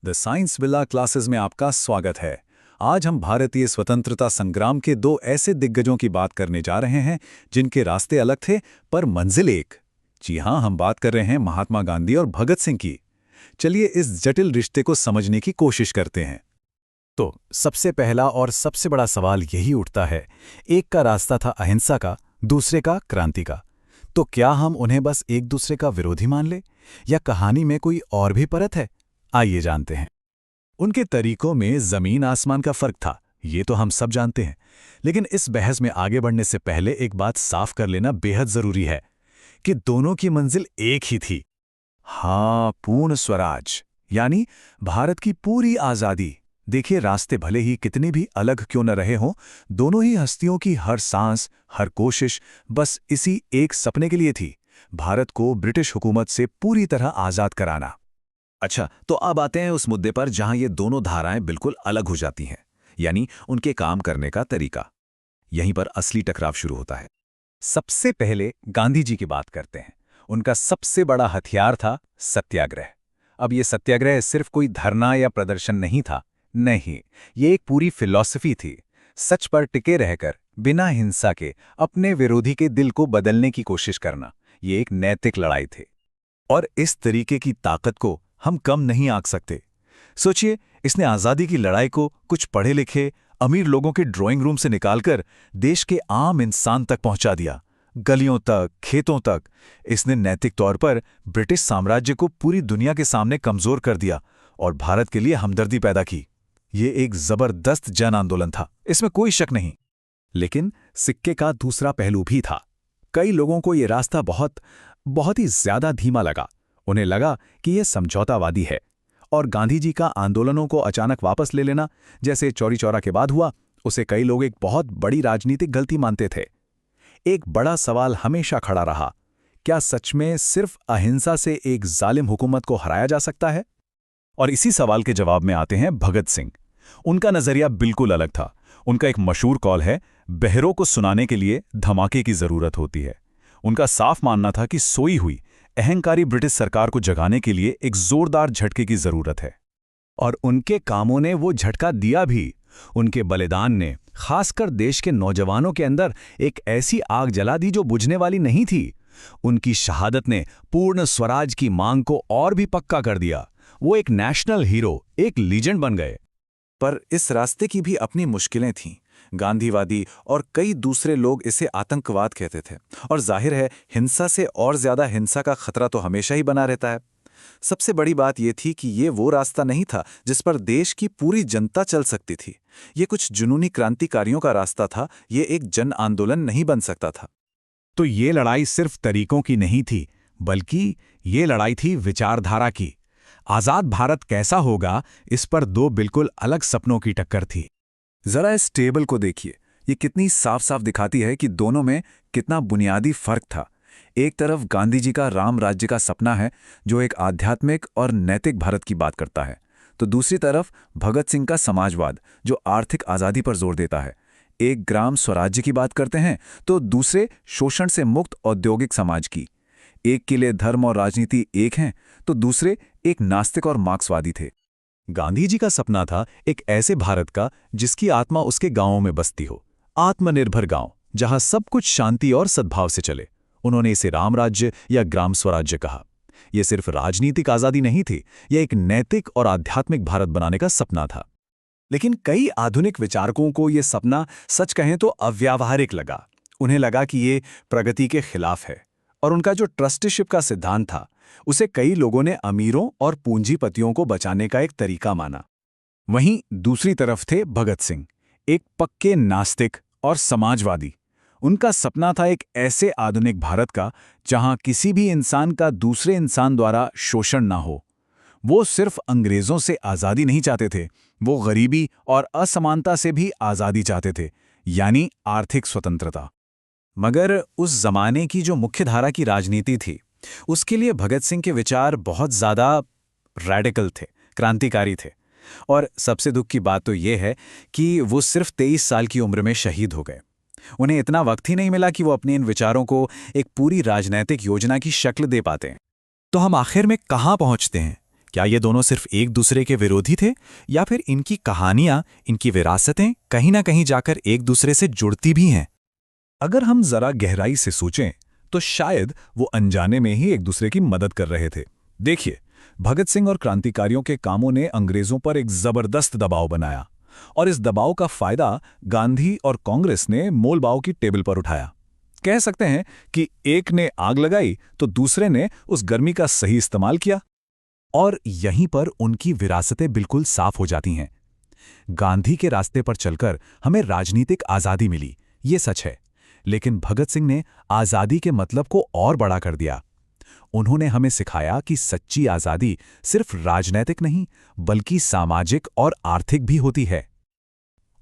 The science villa classes में आपका स्वागत है। आज हम भारतीय स्वतंत्रता संग्राम के दो ऐसे दिग्गजों की बात करने जा रहे हैं जिनके रास्ते अलग थे पर मंजिल एक। जी हां, हम बात कर रहे हैं महात्मा गांधी और भगत सिंह की। चलिए इस जटिल रिश्ते को समझने की कोशिश करते हैं। तो सबसे पहला और सबसे बड़ा सवाल यही उठता है, एक का रास्ता था अहिंसा का, दूसरे का क्रांति का। तो क्या हम उन्हें बस एक दूसरे का विरोधी मान ले, या कहानी में कोई और भी परत है? आइए जानते हैं। उनके तरीकों में जमीन आसमान का फर्क था, ये तो हम सब जानते हैं। लेकिन इस बहस में आगे बढ़ने से पहले एक बात साफ कर लेना बेहद जरूरी है कि दोनों की मंजिल एक ही थी। हाँ, पूर्ण स्वराज, यानी भारत की पूरी आजादी। देखिए, रास्ते भले ही कितने भी अलग क्यों न रहे हों, दोनों ही हस्तियों की हर सांस, हर कोशिश बस इसी एक सपने के लिए थी, भारत को ब्रिटिश हुकूमत से पूरी तरह आजाद कराना। अच्छा, तो अब आते हैं उस मुद्दे पर जहां ये दोनों धाराएं बिल्कुल अलग हो जाती हैं, यानी उनके काम करने का तरीका। यहीं पर असली टकराव शुरू होता है। सबसे पहले गांधी जी की बात करते हैं। उनका सबसे बड़ा हथियार था सत्याग्रह। अब ये सत्याग्रह सिर्फ कोई धरना या प्रदर्शन नहीं था, नहीं, ये एक पूरी फिलॉसफी थी। सच पर टिके रहकर बिना हिंसा के अपने विरोधी के दिल को बदलने की कोशिश करना, ये एक नैतिक लड़ाई थी। और इस तरीके की ताकत को हम कम नहीं आंक सकते। सोचिए, इसने आज़ादी की लड़ाई को कुछ पढ़े लिखे अमीर लोगों के ड्राइंग रूम से निकालकर देश के आम इंसान तक पहुंचा दिया, गलियों तक, खेतों तक। इसने नैतिक तौर पर ब्रिटिश साम्राज्य को पूरी दुनिया के सामने कमजोर कर दिया और भारत के लिए हमदर्दी पैदा की। ये एक जबरदस्त जन आंदोलन था, इसमें कोई शक नहीं। लेकिन सिक्के का दूसरा पहलू भी था। कई लोगों को ये रास्ता बहुत ही ज्यादा धीमा लगा। उन्हें लगा कि यह समझौतावादी है, और गांधी जी का आंदोलनों को अचानक वापस ले लेना, जैसे चौरी चौरा के बाद हुआ, उसे कई लोग एक बहुत बड़ी राजनीतिक गलती मानते थे। एक बड़ा सवाल हमेशा खड़ा रहा, क्या सच में सिर्फ अहिंसा से एक जालिम हुकूमत को हराया जा सकता है? और इसी सवाल के जवाब में आते हैं भगत सिंह। उनका नजरिया बिल्कुल अलग था। उनका एक मशहूर कॉल है, बहरों को सुनाने के लिए धमाके की जरूरत होती है। उनका साफ मानना था कि सोई हुई अहंकारी ब्रिटिश सरकार को जगाने के लिए एक जोरदार झटके की जरूरत है। और उनके कामों ने वो झटका दिया भी। उनके बलिदान ने खासकर देश के नौजवानों के अंदर एक ऐसी आग जला दी जो बुझने वाली नहीं थी। उनकी शहादत ने पूर्ण स्वराज की मांग को और भी पक्का कर दिया। वो एक नेशनल हीरो, एक लीजेंड बन गए। पर इस रास्ते की भी अपनी मुश्किलें थीं। गांधीवादी और कई दूसरे लोग इसे आतंकवाद कहते थे, और जाहिर है हिंसा से और ज्यादा हिंसा का खतरा तो हमेशा ही बना रहता है। सबसे बड़ी बात यह थी कि ये वो रास्ता नहीं था जिस पर देश की पूरी जनता चल सकती थी। ये कुछ जुनूनी क्रांतिकारियों का रास्ता था, ये एक जन आंदोलन नहीं बन सकता था। तो ये लड़ाई सिर्फ तरीकों की नहीं थी, बल्कि ये लड़ाई थी विचारधारा की। आजाद भारत कैसा होगा, इस पर दो बिल्कुल अलग सपनों की टक्कर थी। जरा इस टेबल को देखिए, ये कितनी साफ साफ दिखाती है कि दोनों में कितना बुनियादी फर्क था। एक तरफ गांधी जी का राम राज्य का सपना है, जो एक आध्यात्मिक और नैतिक भारत की बात करता है, तो दूसरी तरफ भगत सिंह का समाजवाद, जो आर्थिक आज़ादी पर जोर देता है। एक ग्राम स्वराज्य की बात करते हैं, तो दूसरे शोषण से मुक्त औद्योगिक समाज की। एक के लिए धर्म और राजनीति एक हैं, तो दूसरे एक नास्तिक और मार्क्सवादी थे। गांधी जी का सपना था एक ऐसे भारत का जिसकी आत्मा उसके गांवों में बसती हो, आत्मनिर्भर गांव, जहां सब कुछ शांति और सद्भाव से चले। उन्होंने इसे राम राज्य या ग्राम स्वराज्य कहा। यह सिर्फ राजनीतिक आजादी नहीं थी, यह एक नैतिक और आध्यात्मिक भारत बनाने का सपना था। लेकिन कई आधुनिक विचारकों को यह सपना सच कहें तो अव्यावहारिक लगा। उन्हें लगा कि ये प्रगति के खिलाफ है, और उनका जो ट्रस्टीशिप का सिद्धांत था, उसे कई लोगों ने अमीरों और पूंजीपतियों को बचाने का एक तरीका माना। वहीं दूसरी तरफ थे भगत सिंह, एक पक्के नास्तिक और समाजवादी। उनका सपना था एक ऐसे आधुनिक भारत का जहां किसी भी इंसान का दूसरे इंसान द्वारा शोषण ना हो। वो सिर्फ अंग्रेजों से आज़ादी नहीं चाहते थे, वो गरीबी और असमानता से भी आज़ादी चाहते थे, यानी आर्थिक स्वतंत्रता। मगर उस जमाने की जो मुख्यधारा की राजनीति थी, उसके लिए भगत सिंह के विचार बहुत ज़्यादा रैडिकल थे, क्रांतिकारी थे। और सबसे दुख की बात तो यह है कि वो सिर्फ 23 साल की उम्र में शहीद हो गए। उन्हें इतना वक्त ही नहीं मिला कि वो अपने इन विचारों को एक पूरी राजनैतिक योजना की शक्ल दे पाते। तो हम आखिर में कहाँ पहुँचते हैं? क्या ये दोनों सिर्फ एक दूसरे के विरोधी थे, या फिर इनकी कहानियां, इनकी विरासतें कहीं ना कहीं जाकर एक दूसरे से जुड़ती भी हैं? अगर हम जरा गहराई से सोचें तो शायद वो अनजाने में ही एक दूसरे की मदद कर रहे थे। देखिए, भगत सिंह और क्रांतिकारियों के कामों ने अंग्रेजों पर एक जबरदस्त दबाव बनाया, और इस दबाव का फायदा गांधी और कांग्रेस ने मोलभाव की टेबल पर उठाया। कह सकते हैं कि एक ने आग लगाई तो दूसरे ने उस गर्मी का सही इस्तेमाल किया। और यहीं पर उनकी विरासतें बिल्कुल साफ हो जाती हैं। गांधी के रास्ते पर चलकर हमें राजनीतिक आज़ादी मिली, ये सच है, लेकिन भगत सिंह ने आज़ादी के मतलब को और बड़ा कर दिया। उन्होंने हमें सिखाया कि सच्ची आज़ादी सिर्फ राजनैतिक नहीं, बल्कि सामाजिक और आर्थिक भी होती है।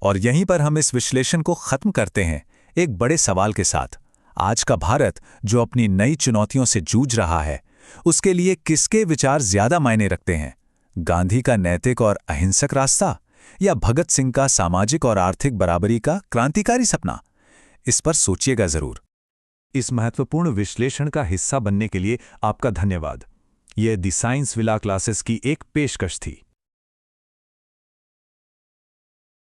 और यहीं पर हम इस विश्लेषण को खत्म करते हैं एक बड़े सवाल के साथ। आज का भारत जो अपनी नई चुनौतियों से जूझ रहा है, उसके लिए किसके विचार ज्यादा मायने रखते हैं? गांधी का नैतिक और अहिंसक रास्ता, या भगत सिंह का सामाजिक और आर्थिक बराबरी का क्रांतिकारी सपना? इस पर सोचिएगा जरूर। इस महत्वपूर्ण विश्लेषण का हिस्सा बनने के लिए आपका धन्यवाद। यह द साइंस विला क्लासेस की एक पेशकश थी।